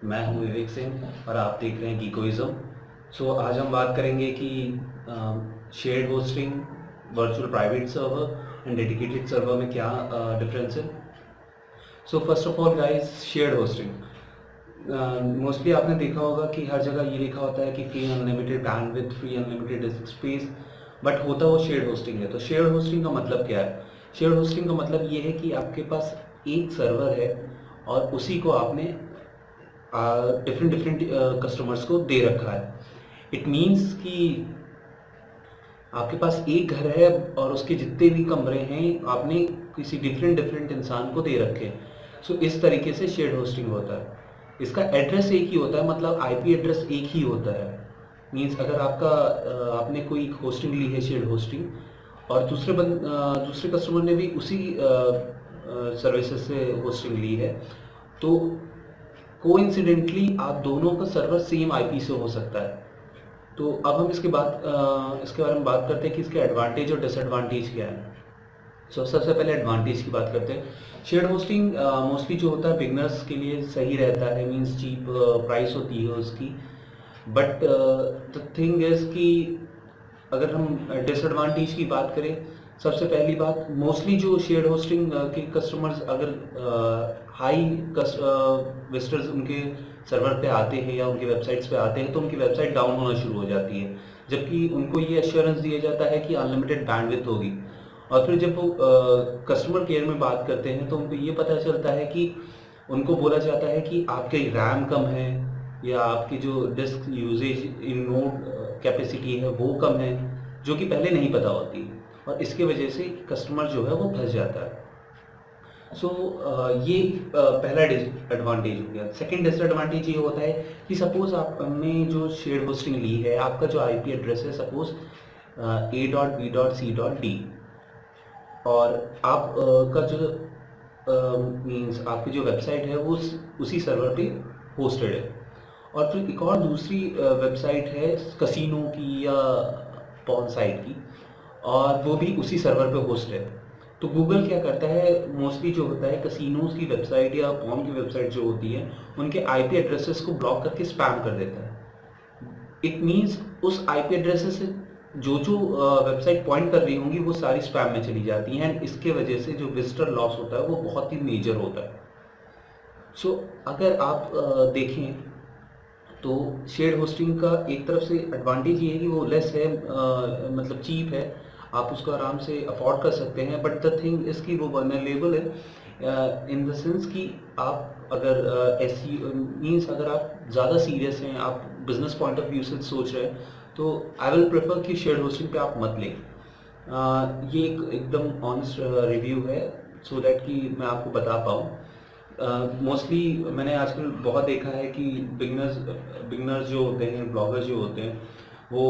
मैं हूं विवेक सिंह और आप देख रहे हैं गीकोइज्म। आज हम बात करेंगे कि shared hosting, virtual private server and dedicated server में क्या डिफरेंस है। First of all guys, shared hosting mostly आपने देखा होगा कि हर जगह ये लिखा होता है कि free unlimited bandwidth, free unlimited disc space, but होता वो शेयर्ड होस्टिंग है। तो शेयर्ड होस्टिंग का मतलब क्या है? शेयर्ड होस्टिंग का मतलब ये है कि आपके पास एक सर्वर है और उसी को आपने डिफरेंट डिफरेंट कस्टमर्स को दे रखा है। इट मीन्स कि आपके पास एक घर है और उसके जितने भी कमरे हैं आपने किसी डिफरेंट डिफरेंट इंसान को दे रखे हैं। इस तरीके से शेयर्ड होस्टिंग होता है। इसका एड्रेस एक ही होता है, मतलब आईपी एड्रेस एक ही होता है। मीन्स अगर आपने कोई होस्टिंग ली है, शेयर्ड होस्टिंग, और दूसरे कस्टमर ने भी उसी सर्विसेज से होस्टिंग ली है, तो कोइंसिडेंटली आप दोनों का सर्वर सेम आईपी से हो सकता है। तो अब हम इसके बारे में बात करते हैं कि इसके एडवांटेज और डिसएडवांटेज क्या है। सबसे पहले एडवांटेज की बात करते हैं। शेयर्ड होस्टिंग मोस्टली जो होता है बिगनर्स के लिए सही रहता है, मींस चीप प्राइस होती है उसकी। बट द थिंग इज कि अगर हम डिसएडवांटेज की बात करें, सबसे पहली बात, मोस्टली जो शेयर्ड होस्टिंग के कस्टमर्स अगर हाई विजिटर्स उनके सर्वर पे आते हैं या उनकी वेबसाइट्स पे आते हैं तो उनकी वेबसाइट डाउन होना शुरू हो जाती है, जबकि उनको ये एश्योरेंस दिया जाता है कि अनलिमिटेड बैंडविड्थ होगी। और फिर जब वो कस्टमर केयर में बात करते हैं तो उनको ये पता चलता है कि उनको बोला जाता है कि आपके रैम कम है या आपकी जो डिस्क यूजेज इन नोड कैपेसिटी है वो कम है, जो कि पहले नहीं पता होती, और इसके वजह से कस्टमर जो है वो फंस जाता है। ये पहला डिसएडवांटेज हो गया। सेकंड डिसएडवांटेज ये होता है कि सपोज आपने जो शेयर्ड होस्टिंग ली है, आपका जो आईपी एड्रेस है सपोज a.b.c.d, और आप का जो मीन्स आपकी जो वेबसाइट है वो उसी सर्वर पे होस्टेड है, और फिर एक और दूसरी वेबसाइट है कसिनो की या पॉन साइट की, और वो भी उसी सर्वर पे होस्ट है। तो गूगल क्या करता है, मोस्टली जो होता है कसिनोज की वेबसाइट या पॉन की वेबसाइट जो होती है उनके आईपी एड्रेसेस को ब्लॉक करके स्पैम कर देता है। इट मीन्स उस आईपी एड्रेसेस से जो जो वेबसाइट पॉइंट कर रही होंगी वो सारी स्पैम में चली जाती हैं, एंड इसके वजह से जो विजिटर लॉस होता है वो बहुत ही मेजर होता है। अगर आप देखें तो शेयर्ड होस्टिंग का एक तरफ से एडवांटेज ये है कि वो लेस है, मतलब चीप है, आप उसको आराम से अफोर्ड कर सकते हैं। बट द थिंग इसकी वो वल्नरेबल है इन द सेंस कि आप अगर ऐसी मीन्स अगर आप ज़्यादा सीरियस हैं, आप बिजनेस पॉइंट ऑफ व्यू से सोच रहे हैं, तो आई विल प्रेफर कि शेयर्ड होस्टिंग पे आप मत लें। ये एक एकदम ऑनेस्ट रिव्यू है, सो दैट कि मैं आपको बता पाऊँ। मोस्टली मैंने आजकल बहुत देखा है कि बिगनर्स जो होते हैं, ब्लॉगर्स जो होते हैं, वो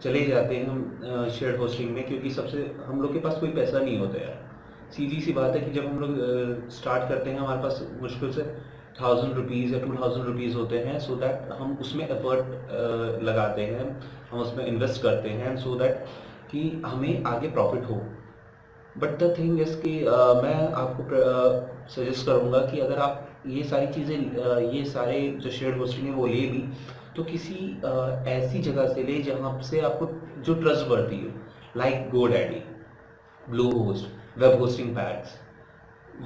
चले जाते हैं हम शेयर्ड होस्टिंग में, क्योंकि सबसे हम लोग के पास कोई पैसा नहीं होता यार। सीधी सी बात है कि जब हम लोग स्टार्ट करते हैं हमारे पास मुश्किल से 1000 रुपीज़ या 2000 रुपीज़ होते हैं, सो दैट हम उसमें एफर्ट लगाते हैं, हम उसमें इन्वेस्ट करते हैं सो दैट कि हमें आगे प्रॉफिट हो। बट द थिंग इज कि मैं आपको सजेस्ट करूँगा कि अगर आप ये सारी चीज़ें ये सारे जो शेयर्ड होस्टिंग है वो ले भी, तो किसी ऐसी जगह से ले जहाँ से आपको जो ट्रस्ट बढ़ती हो, like GoDaddy, blue host, web hosting pads.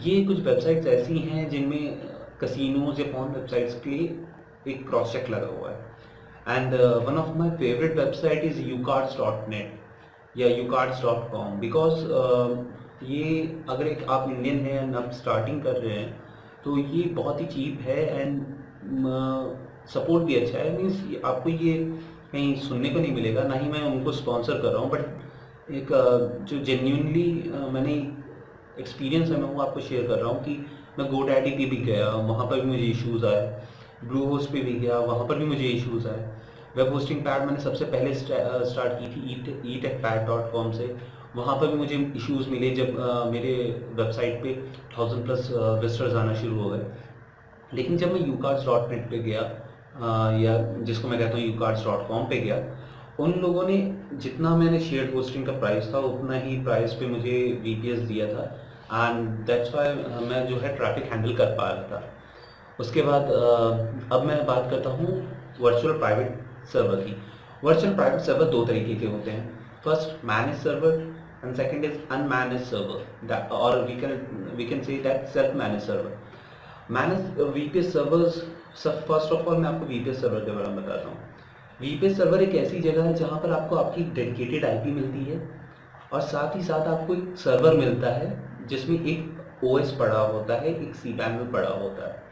ये कुछ वेबसाइट्स ऐसी हैं जिनमें कसिनोज या पॉर्न वेबसाइट्स के लिए एक क्रॉस चेक लगा हुआ है। And one of my favourite website is ucards.net या ucards.com, बिकॉज ये अगर एक आप इंडियन हैं एंड आप स्टार्टिंग कर रहे हैं तो ये बहुत ही चीप है, एंड सपोर्ट भी अच्छा है। मीन्स आपको ये कहीं सुनने को नहीं मिलेगा, ना ही मैं उनको स्पॉन्सर कर रहा हूँ, बट एक जो जेन्यूनली मैंने एक्सपीरियंस है मैं वो आपको शेयर कर रहा हूँ कि मैं गोडैडी पे भी गया, वहाँ पर भी मुझे इश्यूज़ आए, ब्लू होस्ट पे भी गया, वहाँ पर भी मुझे इश्यूज़ आए। वेब होस्टिंग पैड मैंने सबसे पहले स्टार्ट की थी etechpad.com से, वहाँ पर भी मुझे इश्यूज़ मिले जब मेरे वेबसाइट पे 1000+ विजिटर्स आना शुरू हो गए। लेकिन जब मैं ucards.net पे गया, या जिसको मैं कहता हूँ ucards.com पे गया, उन लोगों ने जितना मैंने शेयर्ड होस्टिंग का प्राइस था उतना ही प्राइस पे मुझे VPS दिया था, एंड दैट्स वाई मैं जो है ट्रैफिक हैंडल कर पा रहा था। उसके बाद अब मैं बात करता हूँ वर्चुअल प्राइवेट सर्वर की। वर्चुअल प्राइवेट सर्वर दो तरीके के होते हैं, first manage server and second is unmanage server, और we can say that self manage server. Manage VPS servers, first of all मैं आपको वीपीएस सर्वर के बारे में बताता हूँ। वीपीएस सर्वर एक ऐसी जगह है जहाँ पर आपको आपकी डेडिकेटेड आईपी मिलती है और साथ ही साथ आपको एक सर्वर मिलता है जिसमें एक ओएस पड़ा होता है, एक सी पैनल पड़ा होता है।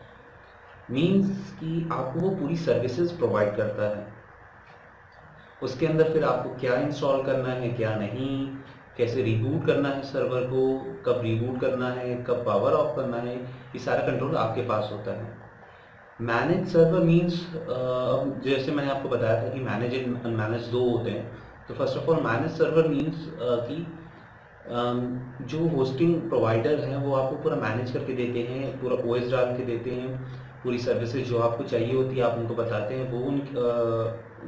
मीन्स कि आपको वो पूरी सर्विसेज प्रोवाइड करता है। उसके अंदर फिर आपको क्या इंस्टॉल करना है, क्या नहीं, कैसे रिबूट करना है सर्वर को, कब रिबूट करना है, कब पावर ऑफ करना है, ये सारा कंट्रोल आपके पास होता है। मैनेज सर्वर मीन्स, जैसे मैंने आपको बताया था कि मैनेज एंड अनमैनेज दो होते हैं। तो first of all manage server means कि जो होस्टिंग प्रोवाइडर हैं वो आपको पूरा मैनेज करके देते हैं, पूरा ओएस डाल के देते हैं, पूरी सर्विसेज जो आपको चाहिए होती है आप उनको बताते हैं, वो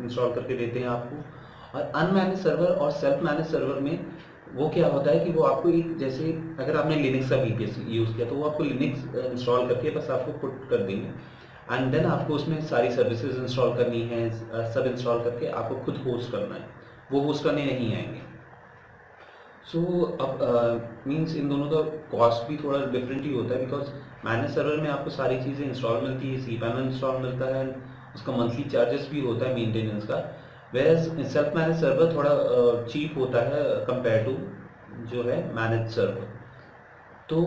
इंस्टॉल करके देते हैं आपको। और अनमैनेज सर्वर और सेल्फ मैनेज सर्वर में वो क्या होता है कि वो आपको एक, जैसे अगर आपने लिनक्स का वीपीएस यूज़ किया तो वो आपको लिनक्स इंस्टॉल करके बस आपको पुट कर देंगे, एंड देन आपको उसमें सारी सर्विसेज इंस्टॉल करनी है, सब इंस्टॉल करके आपको खुद होस्ट करना है, वो होस्ट करने नहीं आएंगे। सो अब मीन्स इन दोनों का कॉस्ट भी थोड़ा डिफरेंट ही होता है, बिकॉज मैनेज सर्वर में आपको सारी चीज़ें इंस्टॉल मिलती है, सी पैनल इंस्टॉल मिलता है, उसका मंथली चार्जेस भी होता है मेंटेनेंस का। वेयर सेल्फ मैनेज सर्वर थोड़ा चीप होता है कंपेयर टू जो है मैनेज सर्वर। तो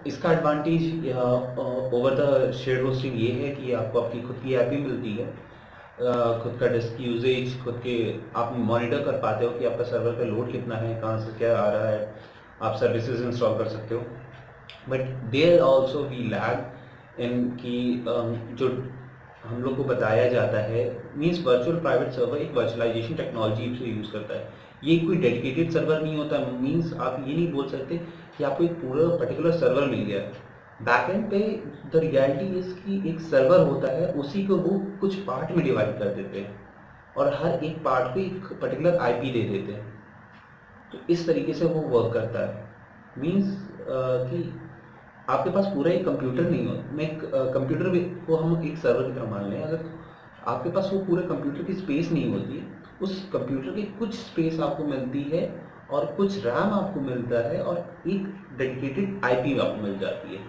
इसका advantage over the share hosting ये है कि आपको आपकी खुद की ऐप भी मिलती है, खुद का डिस्क यूजेज, खुद के आप मॉनिटर कर पाते हो कि आपका सर्वर का लोड कितना है, कहाँ से क्या आ रहा है, आप सर्विसेज इंस्टॉल कर सकते हो। But there also we lag in कि जो हम लोग को बताया जाता है, मीन्स वर्चुअल प्राइवेट सर्वर एक वर्चुअलाइजेशन टेक्नोलॉजी से यूज़ करता है, ये कोई डेडिकेटेड सर्वर नहीं होता। मीन्स आप ये नहीं बोल सकते कि आपको एक पूरा पर्टिकुलर सर्वर मिल गया। बैकएंड पे द रियलिटी इज कि एक सर्वर होता है, उसी को वो कुछ पार्ट में डिवाइड कर देते हैं और हर एक पार्ट को एक पर्टिकुलर आईपी दे देते हैं। तो इस तरीके से वो वर्क करता है। मीन्स कि आपके पास पूरा एक कंप्यूटर नहीं हो, मैं कंप्यूटर को हम एक सर्वर की तरह मान लें, अगर आपके पास वो पूरे कंप्यूटर की स्पेस नहीं होती, उस कंप्यूटर की कुछ स्पेस आपको मिलती है और कुछ रैम आपको मिलता है और एक डेडिकेटेड आईपी आपको मिल जाती है।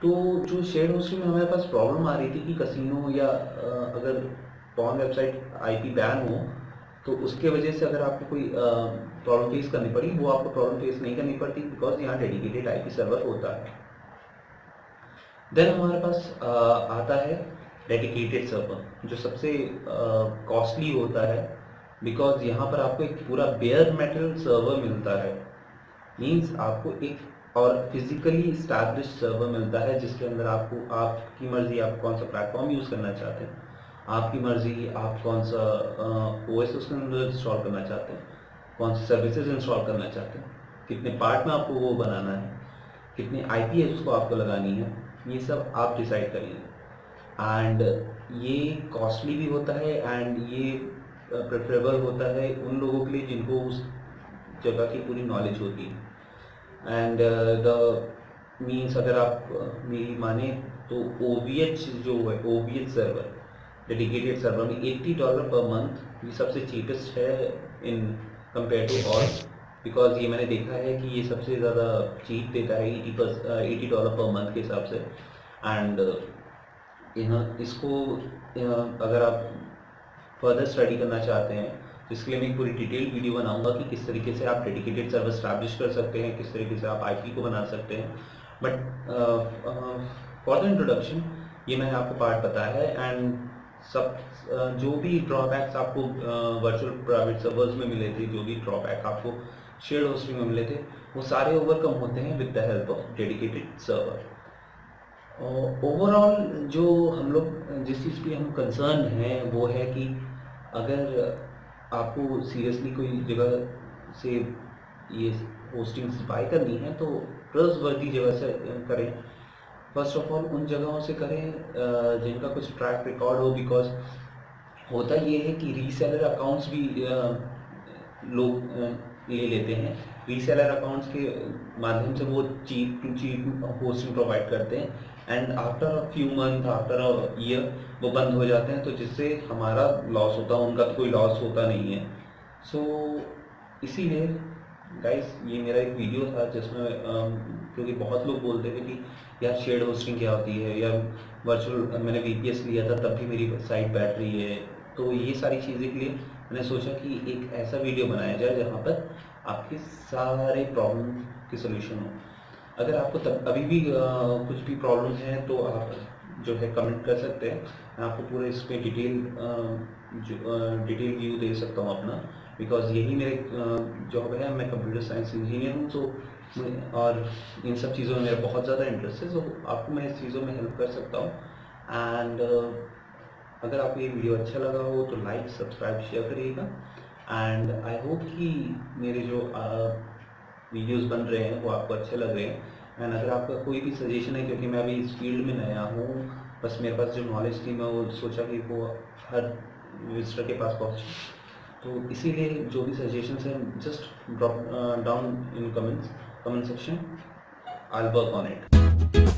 तो जो शेयर होस्टिंग में हमारे पास प्रॉब्लम आ रही थी कि कसिनो या अगर पॉर्न वेबसाइट आईपी बैन हो तो उसके वजह से अगर आपको कोई प्रॉब्लम फेस करनी पड़ी, वो आपको प्रॉब्लम फेस नहीं करनी पड़ती बिकॉज यहाँ डेडिकेटेड आईपी सर्वर होता है। देन हमारे पास आता है डेडिकेटेड सर्वर, जो सबसे कॉस्टली होता है बिकॉज यहाँ पर आपको एक पूरा बेयर मेटल सर्वर मिलता है। मीन्स आपको एक और फिजिकली स्टैब्लिश सर्वर मिलता है जिसके अंदर आपको आपकी मर्जी आप कौन सा प्लेटफॉर्म यूज़ करना चाहते हैं, आपकी मर्जी आप कौन सा ओएस उसके अंदर इंस्टॉल करना चाहते हैं, कौन सी सर्विसेज इंस्टॉल करना चाहते हैं, कितने पार्ट में आपको वो बनाना है, कितनी आईपी है उसको आपको लगानी है, ये सब आप डिसाइड करिए। एंड ये कॉस्टली भी होता है एंड ये प्रेफरेबल होता है उन लोगों के लिए जिनको उस जगह की पूरी नॉलेज होती है। एंड द मीन्स अगर आप मेरी माने तो OVH जो है, OVH सर्वर डेडिकेटेड सर्वर में $80 पर मंथ ये सबसे चीपेस्ट है in compare to all, because ये मैंने देखा है कि ये सबसे ज़्यादा चीप देता है $80 पर मंथ के हिसाब से। एंड यहाँ इसको अगर आप फर्दर स्टडी करना चाहते हैं तो इसके लिए मैं एक पूरी डिटेल वीडियो बनाऊंगा कि किस तरीके से आप डेडिकेटेड सर्वर स्टैब्लिश कर सकते हैं, किस तरीके से आप आईपी को बना सकते हैं। बट फॉर द इंट्रोडक्शन ये मैंने आपको पार्ट बताया है। एंड सब जो भी ड्रॉबैक्स आपको वर्चुअल प्राइवेट सर्वर्स में मिले थे, जो भी ड्रॉबैक आपको शेयर्ड होस्टिंग में मिले थे, वो सारे ओवरकम होते हैं with the help of dedicated server. Overall जो हम लोग जिस चीज़ पे हम कंसर्न हैं वो है कि अगर आपको सीरियसली कोई जगह से ये होस्टिंग बाय करनी है तो ट्रस्टवर्दी जगह से करें। फर्स्ट ऑफ ऑल उन जगहों से करें जिनका कुछ ट्रैक रिकॉर्ड हो, बिकॉज होता ये है कि रीसेलर अकाउंट्स भी लोग ले लेते हैं, रीसेलर अकाउंट्स के माध्यम से वो cheap to cheap hosting provide करते हैं and after a few month after a year वो बंद हो जाते हैं, तो जिससे हमारा लॉस होता है, उनका तो कोई लॉस होता नहीं है। सो इसीलिए गाइस ये मेरा एक वीडियो था जिसमें क्योंकि बहुत लोग बोलते थे कि यार शेयर्ड होस्टिंग क्या होती है, या वर्चुअल मैंने VPS लिया था तब भी मेरी साइट बैठ रही है। तो ये सारी चीज़ें के लिए मैंने सोचा कि एक ऐसा वीडियो बनाया जाए जहाँ पर आपके सारे प्रॉब्लम के सोल्यूशन हो। अगर आपको तब अभी भी कुछ भी प्रॉब्लम है तो आप जो है कमेंट कर सकते हैं। मैं आपको पूरे इस पर डिटेल व्यू दे सकता हूँ अपना, बिकॉज यही मेरे जॉब है। मैं कंप्यूटर साइंस इंजीनियर हूँ, तो और इन सब चीज़ों में मेरा बहुत ज़्यादा इंटरेस्ट है, तो आपको मैं इस चीज़ों में हेल्प कर सकता हूँ। एंड अगर आपको ये वीडियो अच्छा लगा हो तो लाइक सब्सक्राइब शेयर करिएगा। एंड आई होप कि मेरे जो वीडियोस बन रहे हैं वो आपको अच्छे लग रहे हैं। एंड अगर आपका कोई भी सजेशन है, क्योंकि मैं अभी इस फील्ड में नया हूँ, बस मेरे पास जो नॉलेज थी मैं वो सोचा कि वो हर विजिटर के पास पहुँचे, तो इसीलिए जो भी सजेशंस हैं just drop down in comment section, I will work on it.